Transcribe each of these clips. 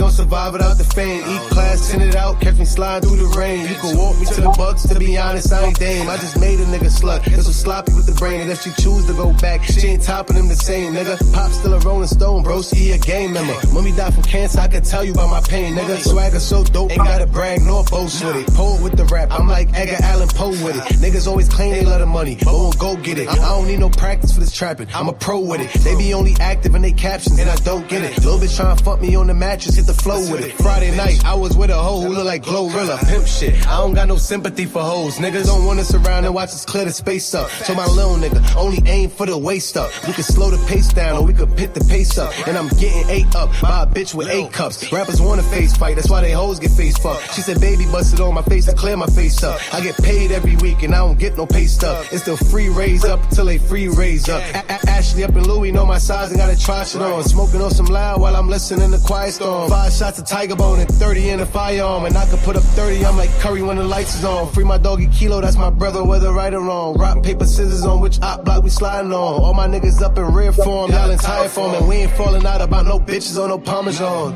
gon' survive without the fame. E-class, send it out, catch me sliding through the rain. You can walk me to the Bucks, to be honest, I ain't Dame. I just made a nigga slut, that's so sloppy with the brain. And if she choose to go back, she ain't topping him the same, nigga. Pop still a Rolling Stone, bro, he a game member. Mommy died from cancer, I can tell you about my pain, nigga. Swagger so dope, ain't gotta brag nor boast with it. Poet with the rap, I'm like Edgar Allan Poe with it. Niggas always claim they love the money, but won't go get it. I don't need no practice for this trapping, I'm a pro with it. They be only active in they captions, and I don't get it. Little bitch tryna fuck me on the mattress, hit the flow with it. Friday night, I was with a hoe who look like Glorilla. Pimp shit, I don't got no sympathy for hoes. Niggas don't want us around and watch us clear the space up. So my little nigga, only aim for the waist up. We can slow the pace down or we could pit the pace up. And I'm getting 8 up by a bitch with 8 cups. Rappers want a face fight, that's why they hoes get face fucked. She said baby busted on my face to clear my face up. I get paid every week and I don't get no pay stub. It's still free raise up until they free raise up. Ashley up in Louis know my size and gotta try shit on. Smoking on some loud while I'm listening to Quiet Storm. 5 shots of Tiger Bone and 30 in a firearm. And I could put up 30, I'm like Curry when the lights is on. Free my doggy Kilo, that's my brother, whether right or wrong. Rock, paper, scissors on which op block we sliding on. All my niggas up in rear form, y'all in tire form. And we ain't falling out about no bitches or no Parmesan.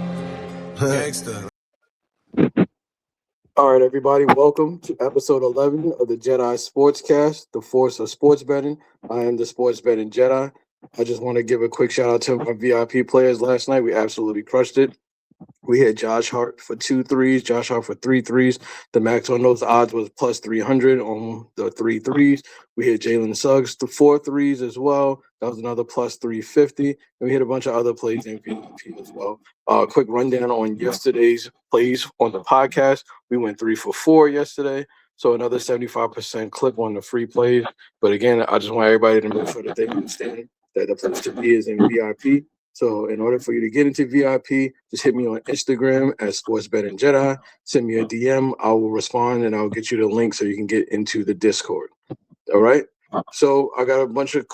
Gangsta. All right, everybody, welcome to episode 11 of the Jedi Sportscast, the force of sports betting. I am the sports betting Jedi. I just want to give a quick shout out to my VIP players last night. We absolutely crushed it. We had Josh Hart for 2 threes, Josh Hart for 3 threes. The max on those odds was plus 300 on the 3 threes. We had Jalen Suggs to 4 threes as well. That was another plus 350. And we had a bunch of other plays in PvP as well. Quick rundown on yesterday's plays on the podcast. We went 3 for 4 yesterday. So another 75% clip on the free plays. But again, I just want everybody to make sure that they understand that the place to be is in VIP. So in order for you to get into VIP, just hit me on Instagram at SportsBettingJedi. Send me a DM. I will respond and I'll get you the link so you can get into the Discord. All right. So I got a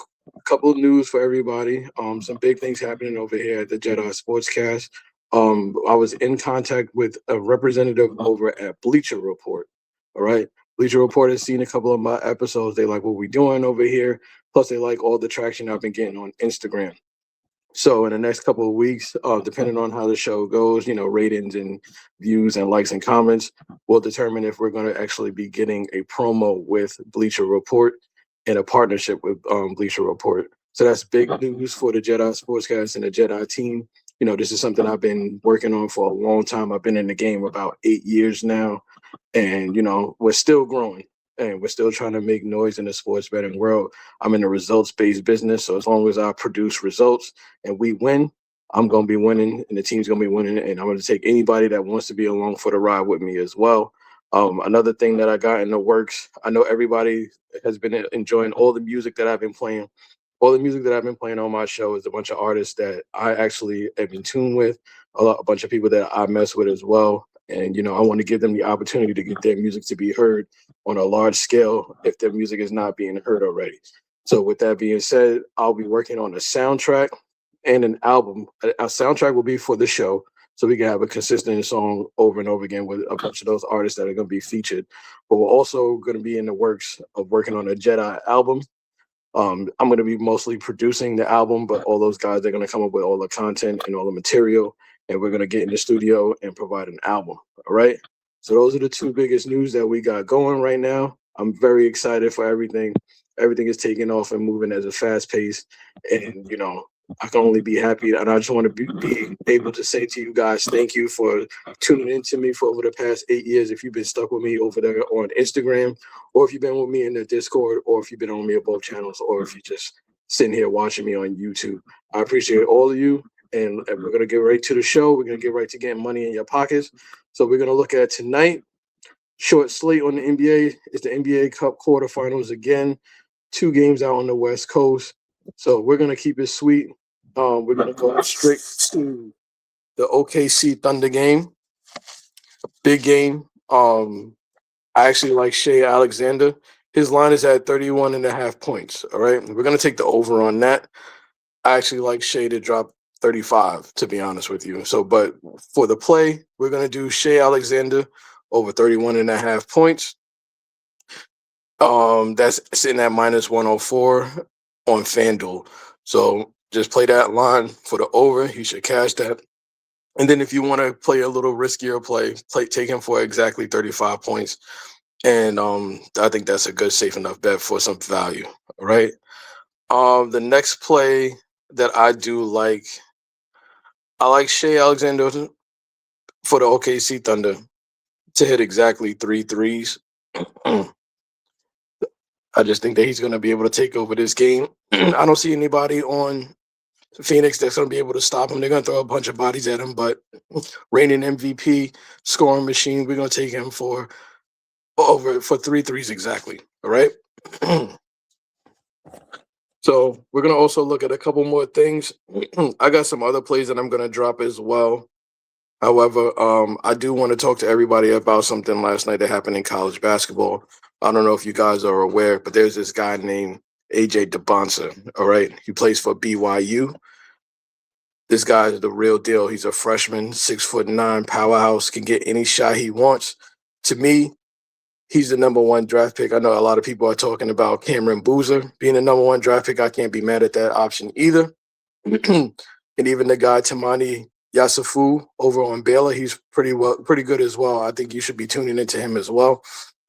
couple of news for everybody. Some big things happening over here at the Jedi Sportscast. I was in contact with a representative over at Bleacher Report. All right. Bleacher Report has seen a couple of my episodes. They like what we're doing over here. Plus, they like all the traction I've been getting on Instagram. So in the next couple of weeks, depending on how the show goes, ratings and views and likes and comments, will determine if we're going to actually be getting a promo with Bleacher Report and a partnership with Bleacher Report. So that's big news for the Jedi Sportscast and the Jedi team. This is something I've been working on for a long time. I've been in the game about 8 years now, and, we're still growing. And we're still trying to make noise in the sports betting world. I'm in a results-based business, so as long as I produce results and we win, I'm going to be winning, and the team's going to be winning, and I'm going to take anybody that wants to be along for the ride with me as well. Another thing that I got in the works, I know everybody has been enjoying all the music that I've been playing. All the music that I've been playing on my show is a bunch of artists that I actually am in tune with, a bunch of people that I mess with as well. And, I want to give them the opportunity to get their music to be heard on a large scale if their music is not being heard already. So with that being said, I'll be working on a soundtrack and an album. Our soundtrack will be for the show, so we can have a consistent song over and over again with a bunch of those artists that are going to be featured. But we're also going to be in the works of working on a Jedi album. I'm going to be mostly producing the album, but all those guys are going to come up with all the content and all the material. And we're going to get in the studio and provide an album. All right. So those are the 2 biggest news that we got going right now. I'm very excited for everything. Everything is taking off and moving at a fast pace. And, I can only be happy. And I just want to be able to say to you guys, thank you for tuning into me for over the past 8 years. If you've been stuck with me over there on Instagram, or if you've been with me in the Discord, or if you've been on me on both channels, or if you're just sitting here watching me on YouTube, I appreciate all of you. And we're going to get right to the show. We're going to get right to getting money in your pockets. So we're going to look at tonight. Short slate on the NBA. It's the NBA Cup quarterfinals again. 2 games out on the West Coast. So we're going to keep it sweet. We're going to go straight to the OKC Thunder game. Big game. I actually like Shea Alexander. His line is at 31.5 points. All right. We're going to take the over on that. I actually like Shea to drop 35, to be honest with you. So, but for the play, we're going to do Shea Alexander over 31.5 points. That's sitting at minus 104 on FanDuel. So just play that line for the over. You should cash that. And then if you want to play a little riskier take him for exactly 35 points. And I think that's a good, safe enough bet for some value. All right. The next play that I do like, I like Shea Alexander for the OKC Thunder to hit exactly 3 threes. I just think that he's going to be able to take over this game. I don't see anybody on Phoenix that's going to be able to stop him. They're going to throw a bunch of bodies at him, but reigning MVP, scoring machine, we're going to take him for 3 threes exactly. All right. So we're going to also look at a couple more things. I got some other plays that I'm going to drop as well. However, I do want to talk to everybody about something last night that happened in college basketball. I don't know if you guys are aware, but there's this guy named AJ DeBonsa. All right. He plays for BYU. This guy is the real deal. He's a freshman, 6'9" powerhouse, can get any shot he wants. To me, he's the number one draft pick. I know a lot of people are talking about Cameron Boozer being the number one draft pick. I can't be mad at that option either. And even the guy Tamani Yasafu over on Baylor, he's pretty good as well. I think you should be tuning into him as well.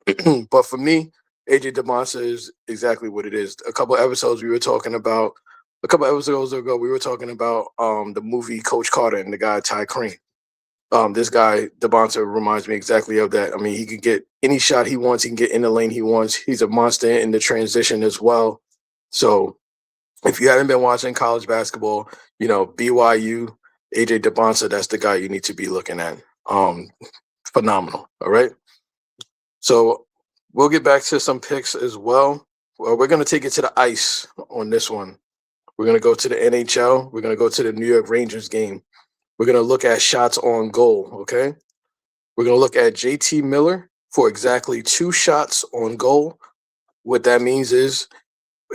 But for me, AJ DeBonsa is exactly what it is. A couple episodes ago, we were talking about the movie Coach Carter and the guy Ty Crane. This guy DeBonsa reminds me exactly of that. I mean, he can get any shot he wants. He can get in the lane he wants. He's a monster in the transition as well. So if you haven't been watching college basketball, BYU, AJ DeBonsa, that's the guy you need to be looking at. Phenomenal. All right. So we'll get back to some picks as well. We're going to take it to the ice on this one. We're going to go to the NHL. We're going to go to the New York Rangers game. We're going to look at shots on goal, okay? We're going to look at JT Miller for exactly 2 shots on goal. What that means is,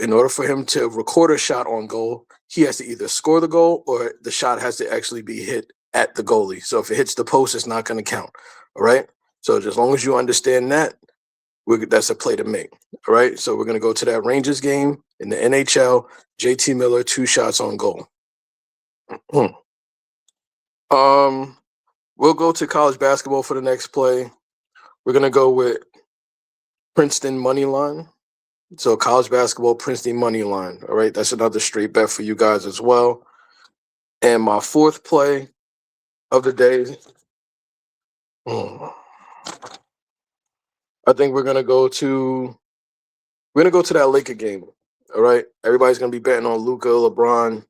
in order for him to record a shot on goal, he has to either score the goal or the shot has to actually be hit at the goalie. So if it hits the post, it's not going to count, all right? So as long as you understand that, that's a play to make, all right? So we're going to go to that Rangers game in the NHL, JT Miller, 2 shots on goal. We'll go to college basketball for the next play. We're going to go with Princeton money line. So college basketball, Princeton money line. All right, that's another straight bet for you guys as well. And my fourth play of the day, I think we're gonna go to that Laker game. All right, everybody's gonna be betting on Luka, LeBron,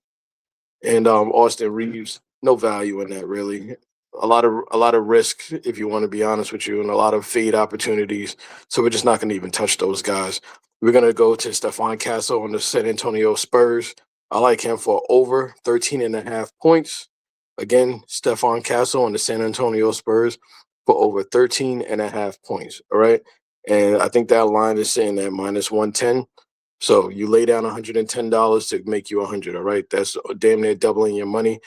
and Austin Reeves. No value in that really. A lot of risk, if you want to be honest with you, and a lot of fade opportunities. So we're just not going to even touch those guys. We're going to go to Stephon Castle on the San Antonio Spurs. I like him for over 13.5 points. Again, Stephon Castle on the San Antonio Spurs for over 13.5 points. All right. And I think that line is saying that -110. So you lay down $110 to make you 100. All right. That's damn near doubling your money.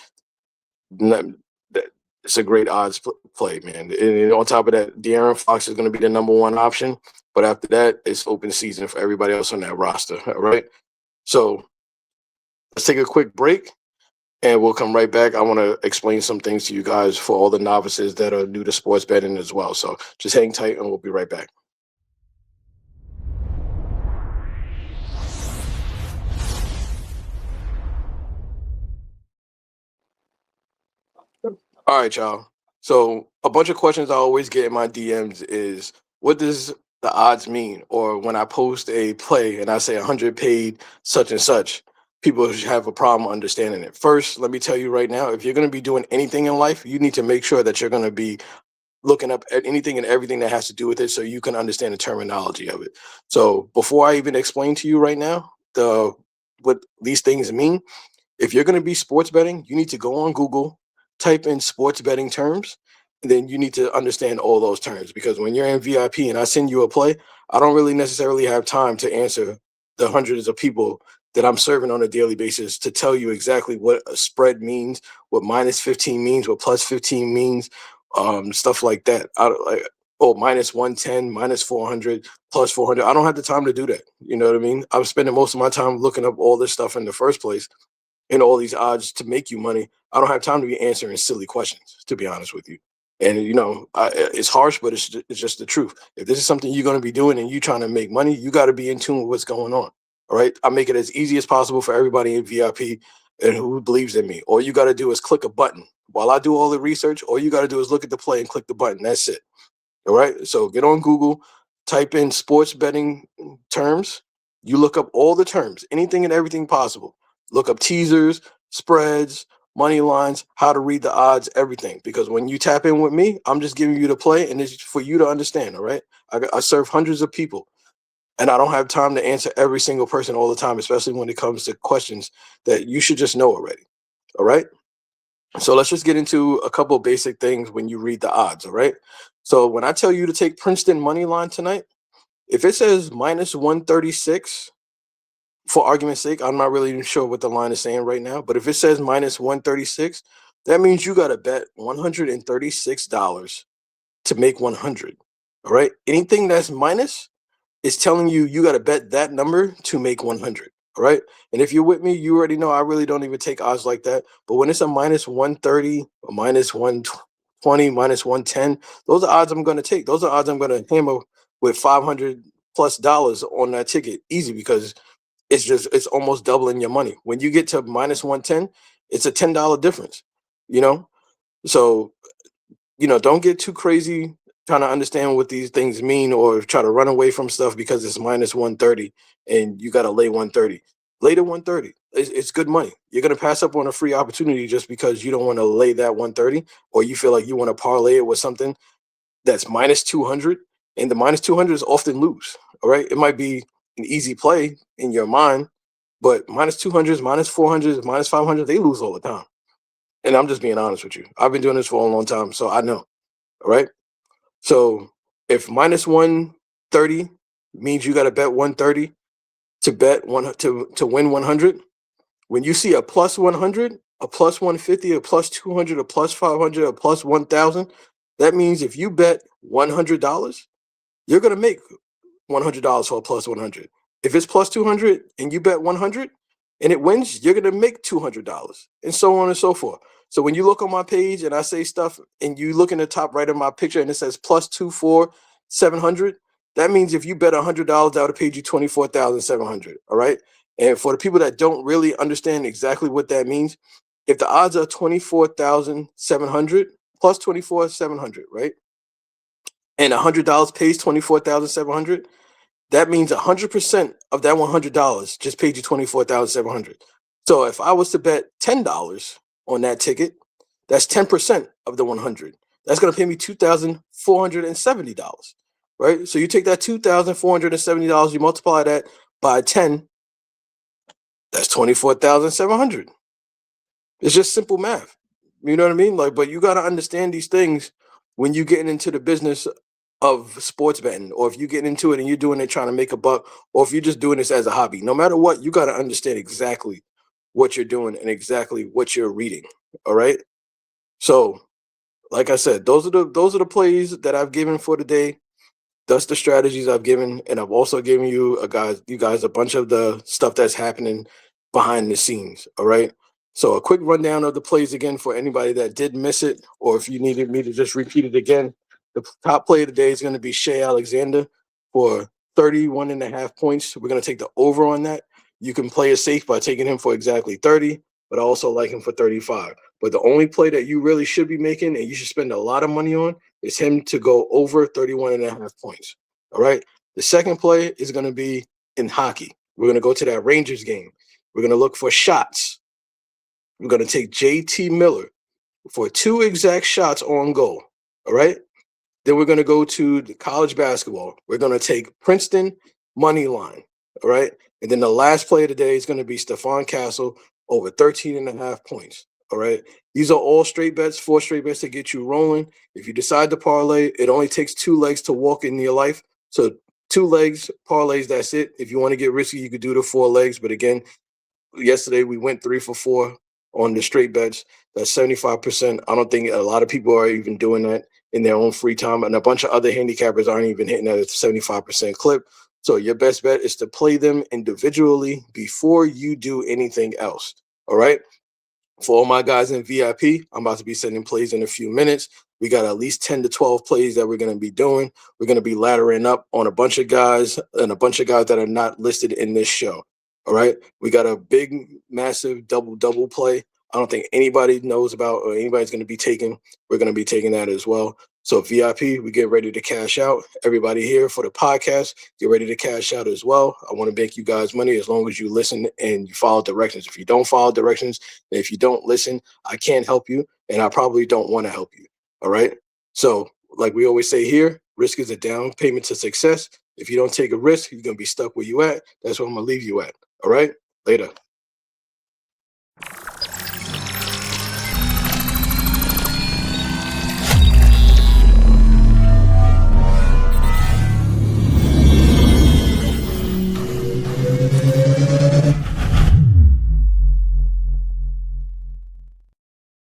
It's a great odds play, man. And on top of that, De'Aaron Fox is going to be the number one option. But after that, it's open season for everybody else on that roster. All right. So let's take a quick break and we'll come right back. I want to explain some things to you guys for all the novices that are new to sports betting as well. So just hang tight and we'll be right back. All right, y'all. So a bunch of questions I always get in my DMs is, what does the odds mean? Or when I post a play and I say 100 paid such and such, people have a problem understanding it. First, let me tell you right now, if you're going to be doing anything in life, you need to make sure that you're going to be looking up at anything and everything that has to do with it so you can understand the terminology of it. So before I even explain to you right now what these things mean, if you're going to be sports betting, you need to go on Google, type in sports betting terms, and then you need to understand all those terms, because when you're in VIP and I send you a play, I don't really necessarily have time to answer the hundreds of people that I'm serving on a daily basis to tell you exactly what a spread means, what -15 means, what +15 means, stuff like that. -110, -400, +400. I don't have the time to do that. You know what I mean? I'm spending most of my time looking up all this stuff in the first place. and all these odds to make you money. I don't have time to be answering silly questions, to be honest with you. And it's harsh, but it's just the truth. If this is something you're going to be doing and you trying to make money, you got to be in tune with what's going on. All right, I make it as easy as possible for everybody in VIP and who believes in me. All you got to do is click a button. While I do all the research, all you got to do is look at the play and click the button. That's it. All right. So get on Google, type in sports betting terms. You look up all the terms, anything and everything possible. Look up teasers, spreads, money lines, how to read the odds, everything. Because when you tap in with me, I'm just giving you the play and it's for you to understand. All right. I serve hundreds of people and I don't have time to answer every single person all the time, especially when it comes to questions that you should just know already. All right. So let's just get into a couple of basic things when you read the odds, all right? So when I tell you to take Princeton money line tonight, if it says minus 136, for argument's sake, I'm not really even sure what the line is saying right now, but if it says minus 136, that means you got to bet $136 to make 100, all right? Anything that's minus is telling you got to bet that number to make 100. All right. And if you're with me, you already know I really don't even take odds like that. But when it's a minus 130, or minus 120, minus 110, those are odds I'm going to take. Those are odds I'm going to hammer with $500+ on that ticket. Easy, because it's almost doubling your money. When you get to minus 110, it's a $10 difference, you know? So, don't get too crazy trying to understand what these things mean or try to run away from stuff because it's minus 130 and you got to lay 130. Lay to 130. It's good money. You're going to pass up on a free opportunity just because you don't want to lay that 130 or you feel like you want to parlay it with something that's minus 200, and the minus 200 is often lose. All right. It might be an easy play in your mind, but minus 200s, minus 400s, minus 500, they lose all the time. And I'm just being honest with you. I've been doing this for a long time, so I know. All right. So if minus 130 means you got to bet 130 to bet to win 100, when you see a plus 100, a plus 150, a plus 200, a plus 500, a plus 1,000, that means if you bet $100, you're going to make $100 for a plus 100. If it's plus 200 and you bet 100 and it wins, you're going to make $200 and so on and so forth. So when you look on my page and I say stuff and you look in the top right of my picture and it says plus 24,700, that means if you bet $100, that would have paid you 24,700. All right. And for the people that don't really understand exactly what that means, if the odds are 24,700 plus 24,700, right? And $100 pays 24,700, that means 100% of that $100 just paid you 24,700. So if I was to bet $10 on that ticket, that's 10% of the 100. That's going to pay me $2,470, right? So you take that $2,470, you multiply that by 10, that's 24,700. It's just simple math. You know what I mean? But you got to understand these things when you getting into the business of sports betting, or if you get into it and you're doing it trying to make a buck, or if you're just doing this as a hobby. No matter what, you got to understand exactly what you're doing and exactly what you're reading. All right. So, like I said, those are the plays that I've given for today. That's the strategies I've given, and I've also given you guys a bunch of the stuff that's happening behind the scenes. All right. So a quick rundown of the plays again for anybody that did miss it, or if you needed me to just repeat it again. The top play of the day is going to be Shea Alexander for 31.5 points. We're going to take the over on that. You can play it safe by taking him for exactly 30, but I also like him for 35. But the only play that you really should be making and you should spend a lot of money on is him to go over 31.5 points. All right. The second play is going to be in hockey. We're going to go to that Rangers game. We're going to look for shots. We're going to take JT Miller for 2 exact shots on goal. All right. Then we're going to go to the college basketball. We're going to take Princeton money line. All right. And then the last play of the day is going to be Stephon Castle over 13.5 points. All right. These are all straight bets, 4 straight bets to get you rolling. If you decide to parlay, it only takes 2 legs to walk in your life. So 2 legs, parlays, that's it. If you want to get risky, you could do the 4 legs. But again, yesterday we went 3 for 4 on the straight bets. That's 75%. I don't think a lot of people are even doing that in their own free time. And a bunch of other handicappers aren't even hitting that at 75% clip. So your best bet is to play them individually before you do anything else. All right. For all my guys in VIP, I'm about to be sending plays in a few minutes. We got at least 10 to 12 plays that we're going to be doing. We're going to be laddering up on a bunch of guys and a bunch of guys that are not listed in this show. All right. We got a big, massive double play. I don't think anybody knows about or anybody's going to be taking. We're going to be taking that as well. So VIP, we get ready to cash out. Everybody here for the podcast, get ready to cash out as well. I want to make you guys money as long as you listen and you follow directions. If you don't follow directions, and if you don't listen, I can't help you, and I probably don't want to help you. All right. So, like we always say here, risk is a down payment to success. If you don't take a risk, you're gonna be stuck where you at. That's where I'm gonna leave you at. All right. Later.